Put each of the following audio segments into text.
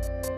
Bye.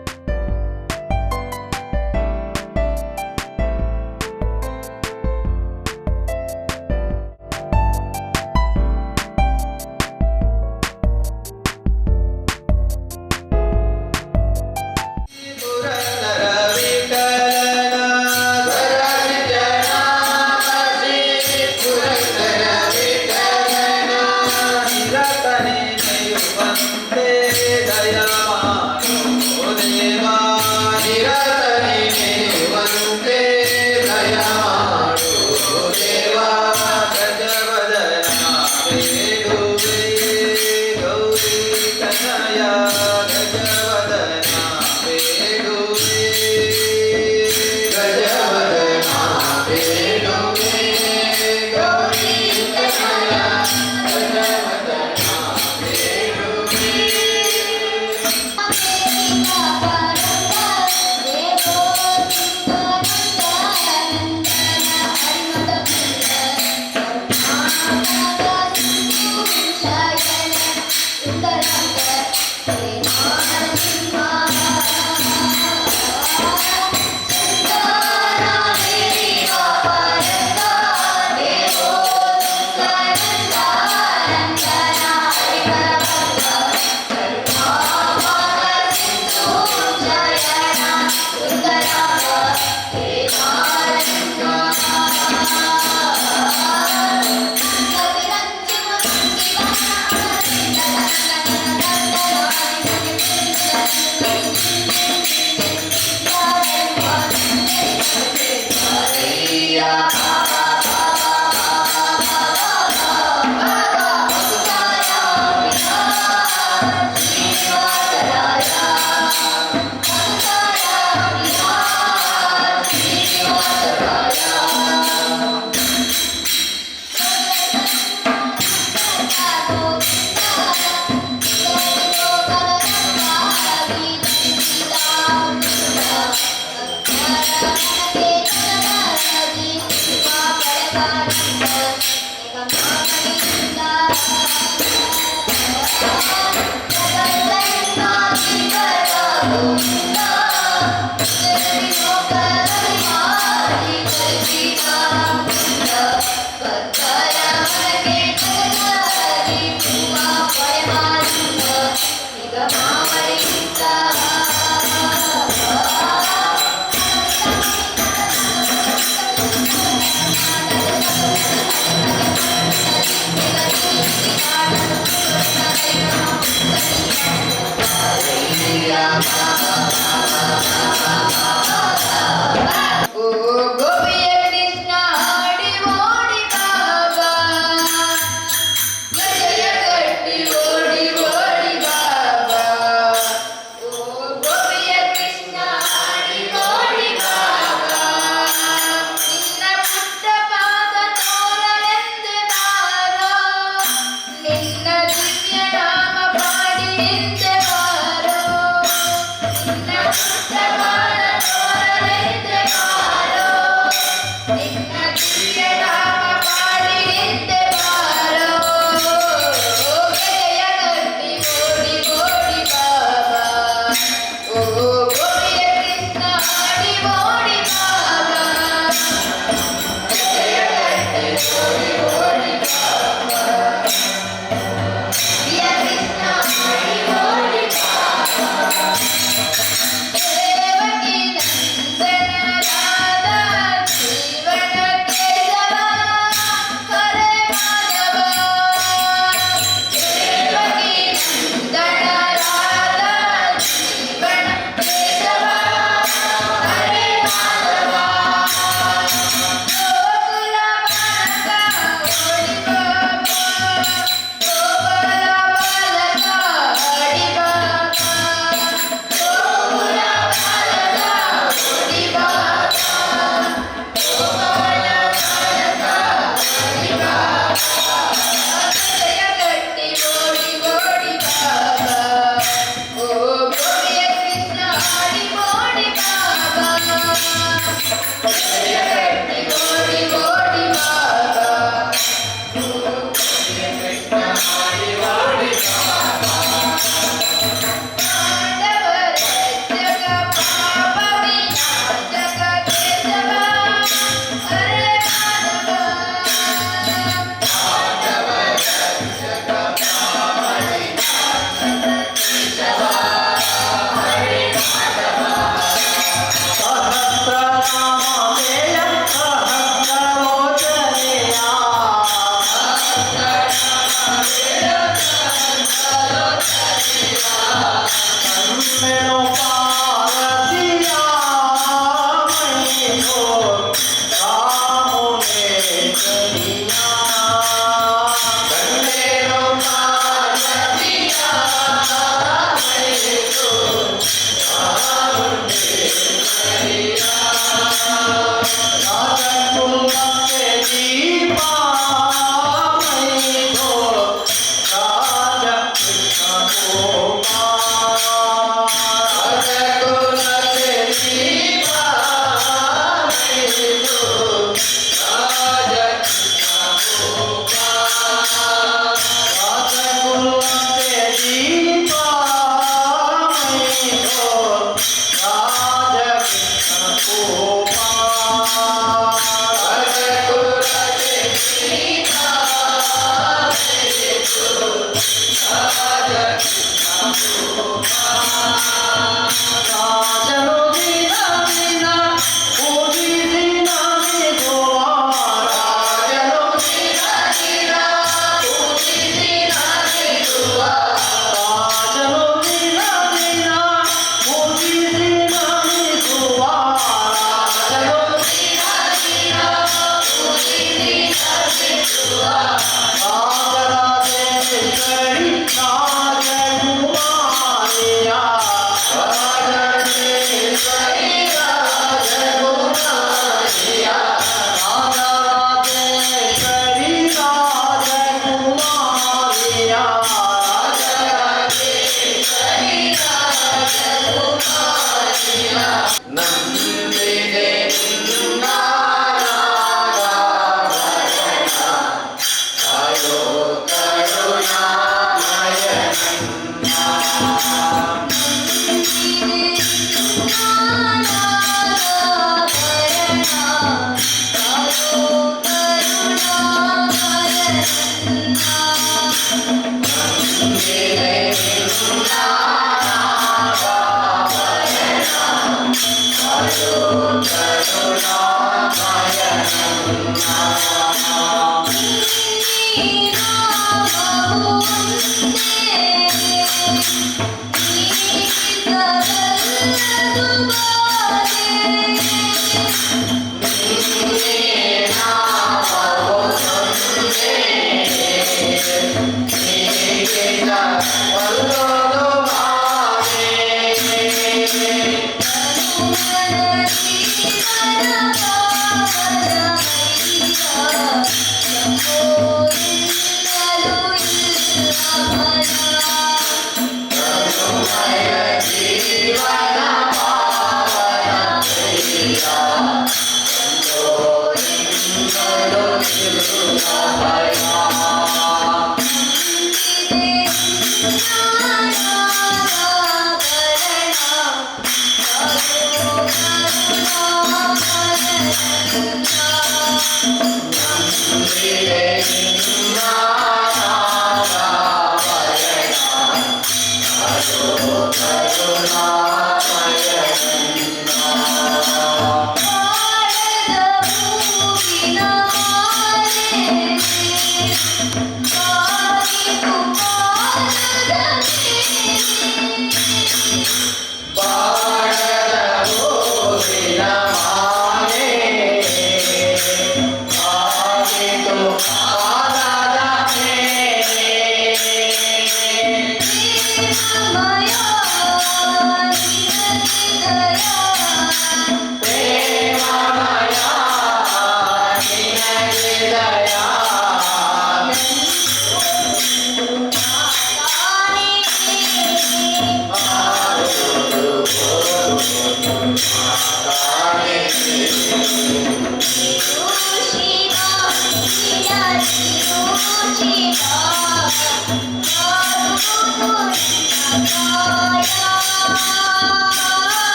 Bye.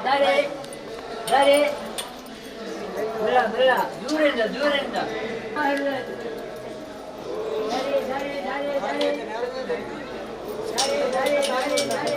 ದಾರಿ ದಾರಿ ಬೇಡ ಬೇಡ ದೂರಿಂದ ದೂರಿಂದ ದಾರಿ ದಾರಿ ದಾರಿ ದಾರಿ ದಾರಿ ದಾರಿ ದಾರಿ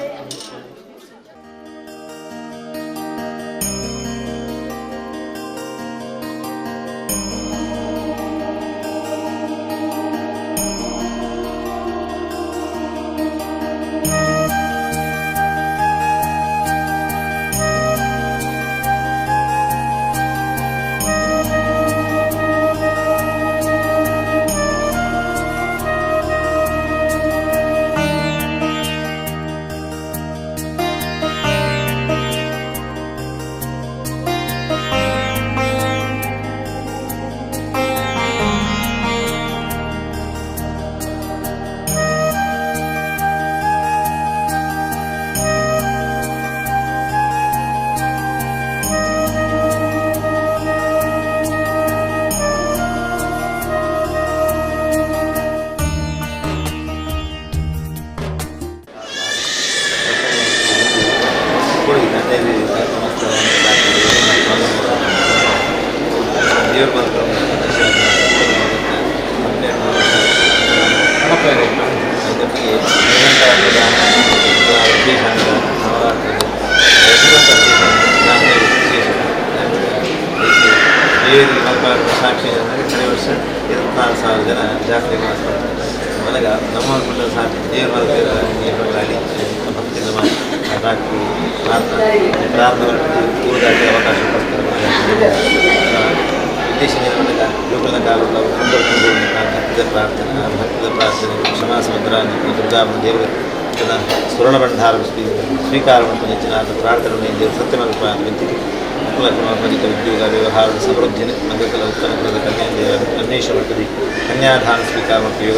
ಸಾಕ್ಷಿ ಕಡೆ ವರ್ಷ 24,000 ಜನ ಜಾತ್ರೆ ಮಾಡ್ತಾರೆ. ಮನೆಗೆ ನಮ್ಮ ಕುಟುಂಬ ಸಾಕ್ಷಿ ದೇವರ ನೀರಲ್ಲಿ ಭಕ್ತಿಯಿಂದ ಹಾಕಿ ಪ್ರಾರ್ಥನೆ ಕೂಡಾಗಿ ಅವಕಾಶ ಕೊಡ್ತಾರೆ. ವಿದೇಶಿನ ಯೋಗದ ಕಾಲದ ಭಕ್ತಿದ ಪ್ರಾರ್ಥನೆ ಕ್ಷಮಾ ಸಮುದ್ರಾన్ని ದುರ್ಗಾಮ ದೇವರು ಸುವರ್ಣ ಭಂಡಾರ ಸ್ವೀಕಾರ ಮಾಡಿದ ಪ್ರಾರ್ಥನೆ ದೇವರು ಸತ್ಯಮಲ್ಪ ವೆಂತಿಗೆ ಕುಲಕ್ರಮಪದಿತ ಉದ್ಯೋಗ ವ್ಯವಹಾರ ಸಮೃದ್ಧಿ ಮಂಗಕಲ ಉತ್ತಮ ಕನ್ಯಾ ಅನ್ವೇಷ ಮಟ್ಟದಿ ಕನ್ಯಾಧಾನ ಸ್ವೀಕಾರ ಮತ್ತು ಯೋಗ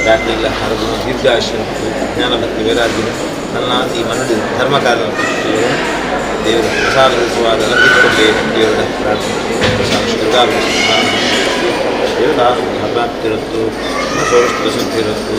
ವ್ಯಾಪ್ತಿಲ್ಲ ಹರಗುಣ ದೀರ್ಘಾಶ ಜ್ಞಾನಭಕ್ತಿ ವೈರಾಗ್ಯ ನನ್ನ ಈ ಮನದಿ ಧರ್ಮಕಾಲ ದೇವರು ಪ್ರಸಾದಿಸುವಾಗ ಅರ್ಪಿಸಿಕೊಂಡೇ ದೇವರ ಪ್ರಾರ್ಥನೆ ದುರ್ಗಾ ಹಬ್ಬಾಗ್ತಿರುತ್ತು ಸೋಷ್ಟು ಶಕ್ತಿ ಇರುತ್ತು.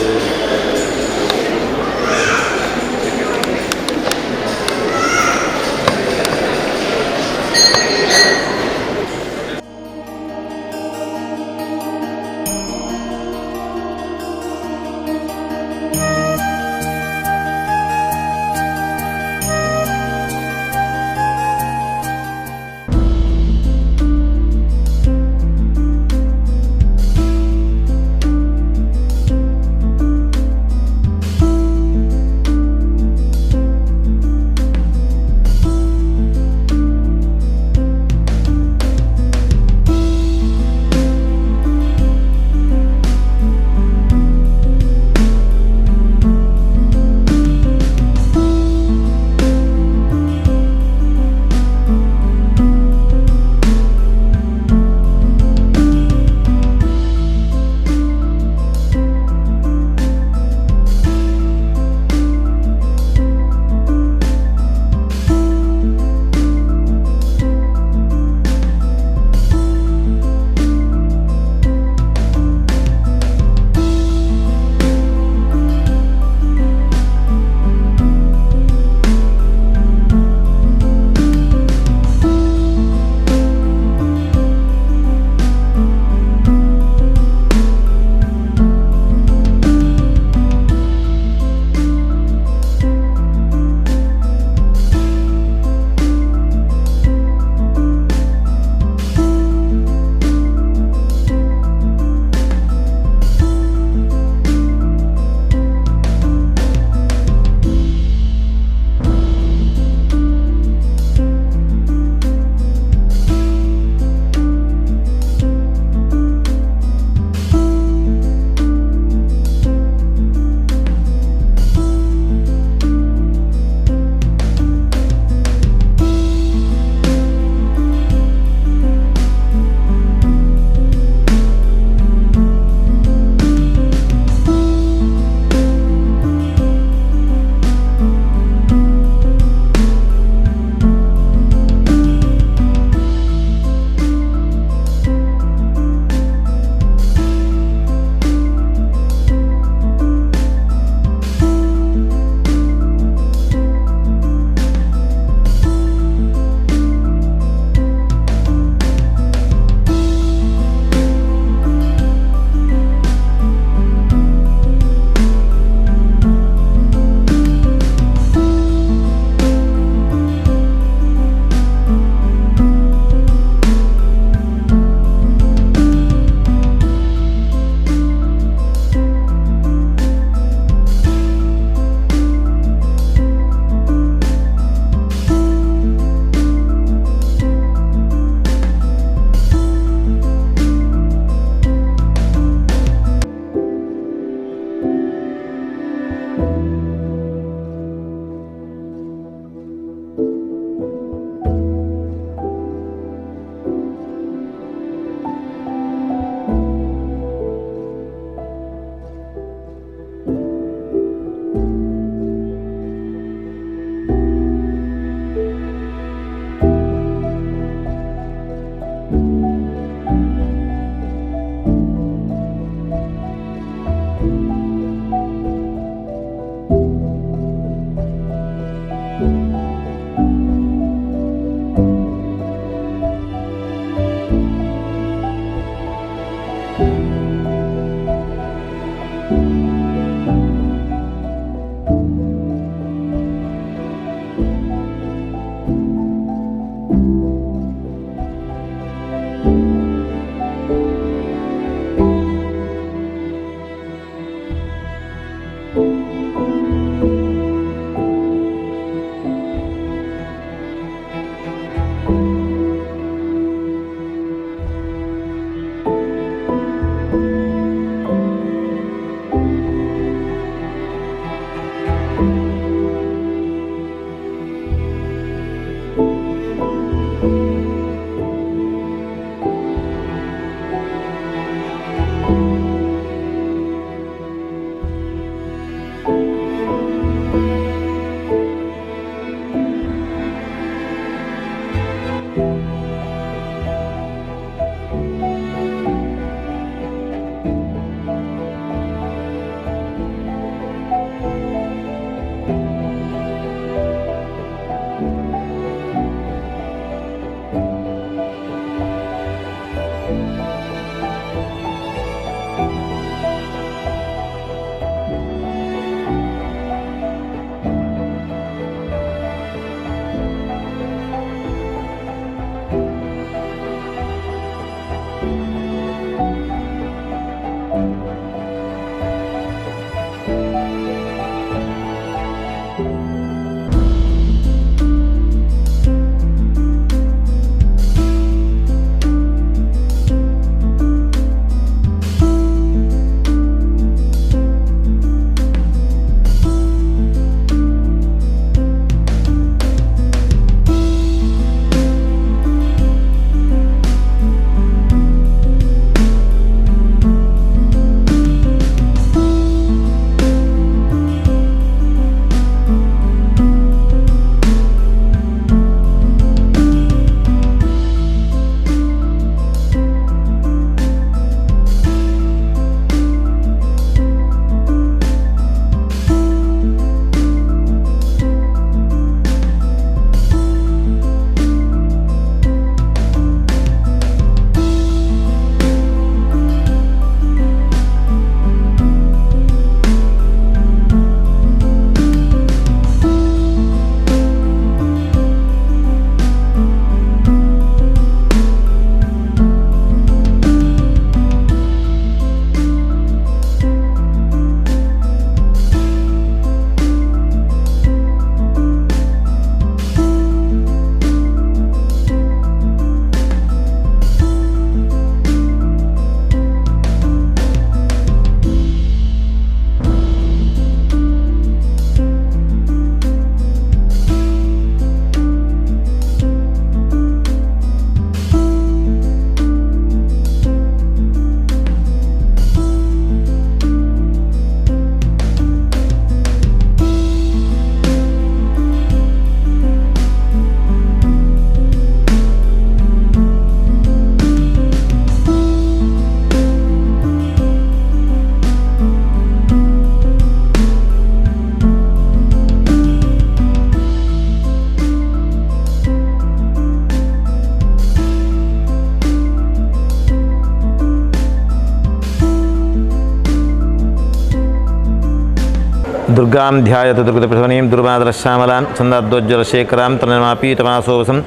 ದುರ್ಗಾಂ ಧ್ಯಾಯತು ದುರ್ಗತಪಿತವನೀಂ ದುರ್ವಾದರಶ್ಯಾಮಲಾಂ ಚಂದಾದ್ವಜ್ವಲಶೇಖರಾಂ ತನಮಾಪೀತಮಾಸೋವಸಂ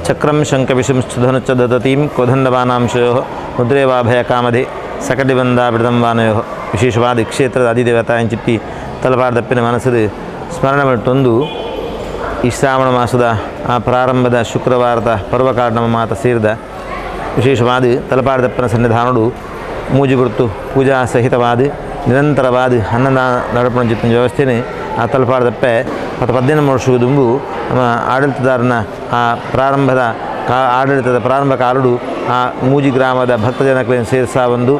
ಚಕ್ರಂ ಶಂಖವಿಶಂಶ್ಚ ದದತೀಂ ಕೋದಂಡವಾನಾಂಶಯೋ ಮುದ್ರೇವಾಭಯಕಾಮಧೆ ಸಕಟಿಬಂಧಾಬಿಡದಂವಾನಯೋ ವಿಶೇಷವಾದ ಕ್ಷೇತ್ರದ ಅಧಿದೇವತಾಯಂಚಿತ್ತಿ ತಲಪಾರ್ದಪ್ಪಿನ ಮನಸ್ಸದು ಸ್ಮರಣೆ ಮಟ್ಟೊಂದು ಈ ಶ್ರಾವಣ ಮಾಸದ ಆ ಪ್ರಾರಂಭದ ಶುಕ್ರವಾರದ ಪರ್ವಕಾಲ ಮಾತ ಸೇರಿದ ವಿಶೇಷವಾದ ತಲಪಾರ್ದಪ್ಪನ ಸನ್ನಿಧಾನಡು ಮೂಜಿ ಗುರುತು ಪೂಜಾ ಸಹಿತವಾದ ನಿರಂತರವಾದ ಅನ್ನದಾನ ನಡಪಣ ಜಿತ್ತಿನ ವ್ಯವಸ್ಥೆನೇ ಆ ತಲಪಾರ್ದಪ್ಪೆ 18 ವರ್ಷದ ದುಂಬು ನಮ್ಮ ಆಡಳಿತದಾರನ ಆ ಪ್ರಾರಂಭದ ಆಡಳಿತದ ಪ್ರಾರಂಭ ಕಾಲಡು ಆ ಮೂಜಿ ಗ್ರಾಮದ ಭಕ್ತಜನಗಳನ್ನು ಸೇರಿಸ ಒಂದು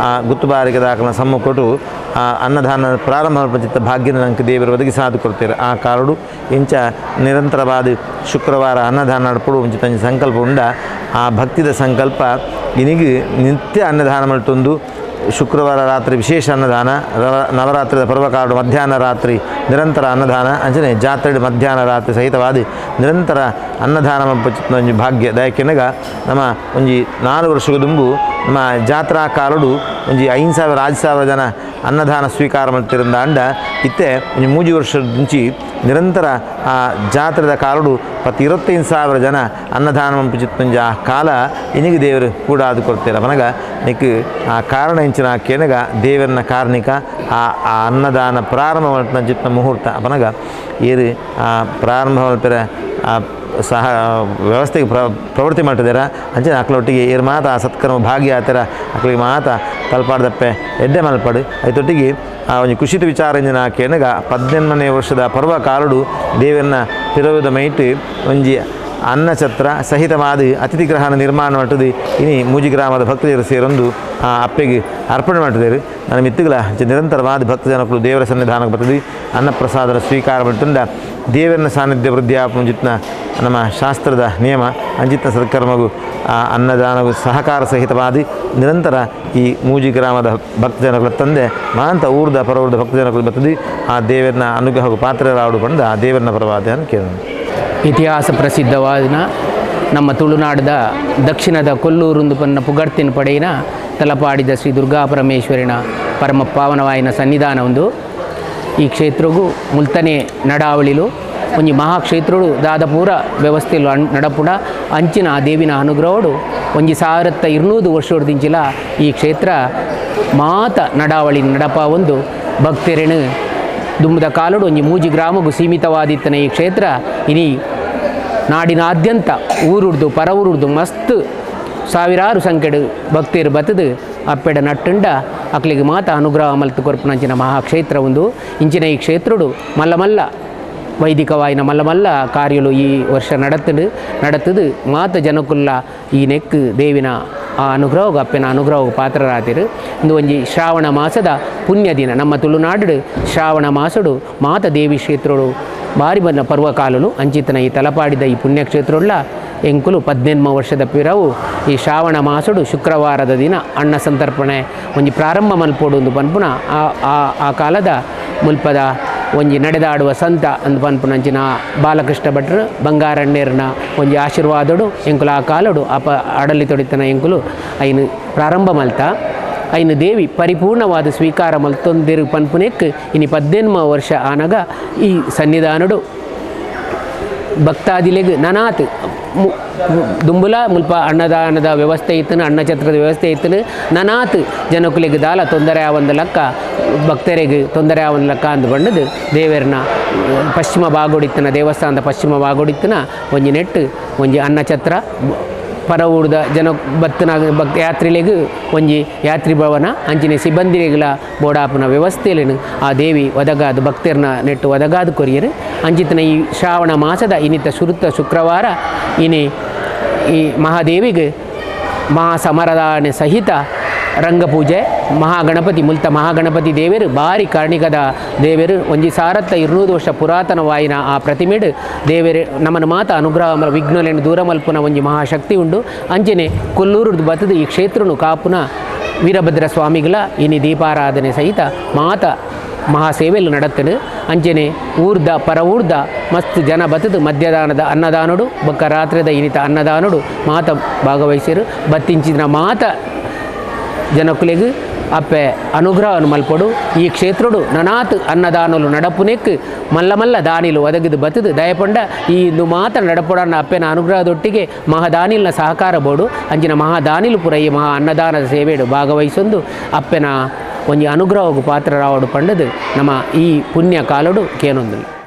ಆ ಗುತ್ತುಬಾರಿಕೆ ದಾಖಲ ಸಮ್ಮುಕೊಟ್ಟು ಆ ಅನ್ನದಾನ ಪ್ರಾರಂಭ ಪಂಚಿತ ಭಾಗ್ಯನ ನಂಗೆ ದೇವರು ಒದಗಿಸಾದು ಕೊಡ್ತಾರೆ ಆ ಕಾರಡು ಇಂಚ ನಿರಂತರವಾದ ಶುಕ್ರವಾರ ಅನ್ನದಾನ ನಡಪಡು ಮುಂಚೆ ತಂಜ ಸಂಕಲ್ಪ ಉಂಡ ಆ ಭಕ್ತಿದ ಸಂಕಲ್ಪ ಇನಿಗೆ ನಿತ್ಯ ಅನ್ನದಾನ ಮಲ್ತೊಂದು ಶುಕ್ರವಾರ ರಾತ್ರಿ ವಿಶೇಷ ಅನ್ನದಾನ ನವರಾತ್ರಿಯ ಪರ್ವಕಾಡು ಮಧ್ಯಾಹ್ನ ರಾತ್ರಿ ನಿರಂತರ ಅನ್ನದಾನ ಅಂಚನೆ ಜಾತ್ರೆ ಮಧ್ಯಾಹ್ನ ರಾತ್ರಿ ಸಹಿತವಾದ ನಿರಂತರ ಅನ್ನದಾನ ಪಂಚಿತ ಒಂಜಿ ಭಾಗ್ಯ ದಯಕೆನಗ ನಮ್ಮ ಒಂಜಿ 4 ವರ್ಷದ ದುಂಬು ನಮ್ಮ ಜಾತ್ರಾ ಕಾಲಡು ಒಂಜಿ 5,000-6,000 ಜನ ಅನ್ನದಾನ ಸ್ವೀಕಾರ ಮಾಡ್ತಿರಂದ ಅಂಡ ಇತ್ತೆ ಒಂಜಿ 3 ವರ್ಷದ ಮುಂಚಿ ನಿರಂತರ ಆ ಜಾತ್ರೆದ ಕಾಲಡು 25,000 ಜನ ಅನ್ನದಾನ ಮಂಪಿಚಿತ್ತಂಜ ಆ ಕಾಲ ಇನಿಗೆ ದೇವರು ಕೂಡ ಅದು ಕೊಡ್ತಾರೆ ಅವನಗ ನಿಕ್ಕೆ ಆ ಕಾರಣ ಇಂಚಿನ ಕೆನಗ ದೇವರನ್ನ ಕಾರಣಿಕ ಆ ಅನ್ನದಾನ ಪ್ರಾರಂಭ ಜಿತ್ನ ಮುಹೂರ್ತ ಅವನಗ ಏರು ಆ ಪ್ರಾರಂಭ ಮಾಡ್ತಾರೆ ಆ ಸಹ ವ್ಯವಸ್ಥೆಗೆ ಪ್ರವೃತ್ತಿ ಮಾಡ್ತಿದ್ದಾರೆ ಅಂಚೆ ಅಕ್ಳೊಟ್ಟಿಗೆ ಏರು ಮಾತ ಆ ಸತ್ಕರ್ಮ ಭಾಗ್ಯ ಆತರ ಅಕ್ಳಿಗೆ ಮಾತ ತಲಪಾಡ್ದಪ್ಪೆ ಎಡ್ಡೆ ಮಲ್ಪಡು ಅದೊಟ್ಟಿಗೆ ಆ ಒಂದು ಖುಷಿತ ವಿಚಾರ ಇಂಜಿನ ಕೆನಗ 18ನೇ ವರ್ಷದ ಪರ್ವ ಕಾಲಡು ದೇವರನ್ನ ತಿರುವುದ ಮೈಟ್ ಒಂಜಿ ಅನ್ನಛತ್ರ ಸಹಿತವಾದ ಅತಿಥಿ ಗ್ರಹಣ ನಿರ್ಮಾಣ ಮಾಡ್ತದೆ ಇನಿ ಮೂಜಿ ಗ್ರಾಮದ ಭಕ್ತರು ಸೇರೊಂದು ಆ ಅಪ್ಪೆಗೆ ಅರ್ಪಣೆ ಮಾಡ್ತಿದ್ದಾರೆ ನನ್ನ ಮಿತ್ತುಗಳ ನಿರಂತರವಾದ ಭಕ್ತಜನಗಳು ದೇವರ ಸನ್ನಿಧಾನಕ್ಕೆ ಬರ್ತದೆ ಅನ್ನಪ್ರಸಾದದ ಸ್ವೀಕಾರ ಮಾಡ್ತಂಡ ದೇವರನ ಸಾನ್ನಿಧ್ಯ ವೃದ್ಧಿ ಮುಂಜಿತ್ನ ನಮ್ಮ ಶಾಸ್ತ್ರದ ನಿಯಮ ಅಂಜಿತ್ನ ಸತ್ಕರ್ಮಗೂ ಆ ಅನ್ನದಾನಗೂ ಸಹಕಾರ ಸಹಿತವಾದ ನಿರಂತರ ಈ ಮೂಜಿ ಗ್ರಾಮದ ಭಕ್ತಜನಗಳ ತಂದೆ ಮಾಂತ ಊರ್ದ ಪರವೂರ್ದ ಭಕ್ತಜನಗಳು ಬರ್ತದೆ ಆ ದೇವರನ ಅನುಗ್ರಹಕ್ಕೂ ಪಾತ್ರರಾಡು ಬಂದ ಆ ದೇವರನ ಪರವಾದ ಕೇಳೋಣ. ಇತಿಹಾಸ ಪ್ರಸಿದ್ಧವಾದ ನಮ್ಮ ತುಳುನಾಡದ ದಕ್ಷಿಣದ ಕೊಲ್ಲೂರುಂದು ಪನ್ನ ಪುಗರ್ತಿನ ಪಡೆಯಿನ ತಲಪಾಡಿದ ಶ್ರೀ ದುರ್ಗಾ ಪರಮೇಶ್ವರಿನ ಪರಮ ಪಾವನವಾಯಿನ ಸನ್ನಿಧಾನ ಒಂದು ಈ ಕ್ಷೇತ್ರಗೂ ಮುಲ್ತನೆ ನಡಾವಳಿಲು ಒಂಜಿ ಮಹಾಕ್ಷೇತ್ರಡು ದಾದಪೂರ ವ್ಯವಸ್ಥೆಲು ನಡಪುಡ ಅಂಚಿನ ಆ ದೇವಿನ ಅನುಗ್ರಹಡು ಒಂಜಿ 1200 ವರ್ಷದಿಂಚಿಲ ಈ ಕ್ಷೇತ್ರ ಮಾತ ನಡಾವಳಿ ನಡಪ ಒಂದು ಭಕ್ತರೇನು ದುಂಬದ ಕಾಲಡು ಒಂಜಿ ಮೂಜಿ ಗ್ರಾಮಗೂ ಸೀಮಿತವಾದಿತ್ತನ ಈ ಕ್ಷೇತ್ರ ಇನಿ ನಾಡಿನಾದ್ಯಂತ ಊರುಡ್ದು ಪರವೂರುಡ್ದು ಮಸ್ತ್ ಸಾವಿರಾರು ಸಂಖ್ಯೆಡು ಭಕ್ತರು ಬತ್ತದು ಅಪ್ಪೆಡ ನಟ್ಟುಂಡ ಅಕ್ಲಿಗೆ ಮಾತ ಅನುಗ್ರಹ ಮಲ್ತು ಕೊರ್ಪುನಂಚಿನ ಮಹಾಕ್ಷೇತ್ರ ಒಂದು ಇಂಚಿನ ಈ ಕ್ಷೇತ್ರಡು ಮಲ್ಲ ವೈದಿಕವಾಯಿನ ಮಲ್ಲ ಕಾರ್ಯಲು ಈ ವರ್ಷ ನಡತದು ಮಾತ ಜನಕುಲ್ಲ ಈ ನೆಕ್ ದೇವಿನ ಆ ಅನುಗ್ರಹವು ಅಪ್ಪನ ಅನುಗ್ರಹವು ಪಾತ್ರರಾತಿರು ಇಂದು ಒಂಜಿ ಶ್ರಾವಣ ಮಾಸದ ಪುಣ್ಯ ದಿನ ನಮ್ಮ ತುಳುನಾಡು ಶ್ರಾವಣ ಮಾಸಡು ಮಾತ ದೇವಿ ಕ್ಷೇತ್ರಡು ಬಾರಿ ಬನ್ನ ಪರ್ವಕಾಲಲು ಅಂಚಿತನ ಈ ತಲಪಾಡಿದ ಈ ಪುಣ್ಯಕ್ಷೇತ್ರವುಳ್ಳ ಎಂಕುಲು 18 ವರ್ಷದ ಪಿರವು ಈ ಶ್ರಾವಣ ಮಾಸಡು ಶುಕ್ರವಾರದ ದಿನ ಅನ್ನ ಸಂತರ್ಪಣೆ ಒಂಜಿ ಪ್ರಾರಂಭ ಮಲ್ಪೋಡು ಪನ್ಪುನ ಆ ಕಾಲದ ಮುಲ್ಪದ ಒಂಜಿ ನಡೆದಾಡುವ ಸಂತ ಅಂದು ಪನ್ಪುನಂಚಿನ ಬಾಲಕೃಷ್ಣ ಭಟ್ರು ಬಂಗಾರಣ್ಣೇರ್ನ ಒಂಜಿ ಆಶೀರ್ವಾದಡು ಎಂಕುಲು ಆ ಕಾಲಡು ಆಡಳಿತೊಡಿತನ ಎಂಕುಲು ಐನು ಪ್ರಾರಂಭ ಮಲ್ತ ಐನು ದೇವಿ ಪರಿಪೂರ್ಣವಾದ ಸ್ವೀಕಾರ ಮಲ್ತೊಂದಿರು ಪನ್ಪುನೆಕ್ ಇನಿ 18 ವರ್ಷ ಆನಗ ಈ ಸನ್ನಿಧಾನಡು ಭಕ್ತಾದಿಲೆಗ್ ನನಾತ್ ದುಂಬುಲ ಮುಲ್ಪ ಅನ್ನದಾನದ ವ್ಯವಸ್ಥೆ ಇತ್ತನು ಅನ್ನಛತ್ರದ ವ್ಯವಸ್ಥೆ ಇತ್ತನು ನನಾತ್ ಜನಕುಲಿಗೆ ದಾಲ ತೊಂದರೆ ಆವಂದ ಲಕ್ಕ ಭಕ್ತರಿಗೆ ತೊಂದರೆ ಆವಂದ ಲಕ್ಕ ಅಂದು ಬಂಡದು ದೇವರನ್ನ ಪಶ್ಚಿಮ ಭಾಗೋಡಿತ್ತನ ದೇವಸ್ಥಾನದ ಪಶ್ಚಿಮ ಭಾಗೋಡಿತ್ತನ ಒಂಜಿ ನೆಟ್ಟು ಒಂಜಿ ಅನ್ನಛತ್ರ ಪರವೂರ್ದ ಜನ ಬತ್ತನ ಯಾತ್ರಿಲೆಗ್ ಒಂಜಿ ಯಾತ್ರಿ ಭವನ ಅಂಚಿನ ಸಿಬ್ಬಂದಿಗಳ ಬೋಡಾಪನ ವ್ಯವಸ್ಥೆಯಲ್ಲೇನು ಆ ದೇವಿ ಒದಗಾದು ಭಕ್ತರನ್ನ ನೆಟ್ಟು ಒದಗಾದು ಕೊರಿಯರು ಅಂಚಿತನ ಈ ಶ್ರಾವಣ ಮಾಸದ ಇನ್ನಿತ ಶುಕ್ರವಾರ ಇನಿ ಈ ಮಹಾದೇವಿಗೆ ಮಹಾಸಮರದಾನೆ ಸಹಿತ ರಂಗಪೂಜೆ ಮಹಾಗಣಪತಿ ಮುಲ್ತ ಮಹಾಗಣಪತಿ ದೇವರು ಬಾರಿ ಕರ್ಣಿಕದ ದೇವರು ಒಂಜಿ 1200 ವರ್ಷ ಪುರಾತನವಾಯಿನ ಆ ಪ್ರತಿಮೆಡು ದೇವರು ನಮ್ಮನ್ನು ಮಾತ ಅನುಗ್ರಹ ವಿಘ್ನಲೆಂಡು ದೂರ ಮಲ್ಪುನ ಒಂಜಿ ಮಹಾಶಕ್ತಿ ಉಂಡು ಅಂಚನೆ ಕೊಲ್ಲೂರು ಬತ್ತದು ಈ ಕ್ಷೇತ್ರನು ಕಾಪುನ ವೀರಭದ್ರ ಸ್ವಾಮಿಗಳ ಇನಿ ದೀಪಾರಾಧನೆ ಸಹಿತ ಮಾತ ಮಹಾಸೇವೆಯಲ್ಲಿ ನಡತ್ತನು ಅಂಚನೆ ಊರ್ದ ಪರವೂರ್ದ ಮಸ್ತ್ ಜನ ಬತ್ತದು ಮಧ್ಯದಾನದ ಅನ್ನದಾನಡು ಬೊಕ್ಕ ರಾತ್ರಿದ ಇನಿತ ಅನ್ನದಾನಡು ಮಾತ ಭಾಗವಹಿಸಿರು ಬತ್ತಿಂಚಿನ ಮಾತ ಜನಕುಲೆಗ್ ಅಪ್ಪೆ ಅನುಗ್ರಹವನ್ನು ಮಲ್ಪಡು ಈ ಕ್ಷೇತ್ರಡು ನನಾತ್ ಅನ್ನದಾನಲು ನಡಪುನೆಕ್ ಮಲ್ಲ ಮಲ್ಲ ದಾನಿಲು ಒದಗಿದು ಬತ್ತದು ದಯಪಂಡ ಈ ಇಂದು ಮಾತ್ರ ನಡಪುಡನ್ನ ಅಪ್ಪೆನ ಅನುಗ್ರಹದೊಟ್ಟಿಗೆ ಮಹಾದಾನಿಲ್ನ ಸಹಕಾರ ಬೋಡು ಅಂಚಿನ ಮಹಾದಾನಿಲು ಪುರ ಈ ಮಹಾ ಅನ್ನದಾನದ ಸೇವೆಡು ಭಾಗವಹಿಸೊಂದು ಅಪ್ಪೆನ ಒಂಜಿ ಅನುಗ್ರಹಕ್ಕೂ ಪಾತ್ರರಾವಡು ಪಂಡದು ನಮ್ಮ ಈ ಪುಣ್ಯ ಕಾಲಡು ಕೇನೊಂದು.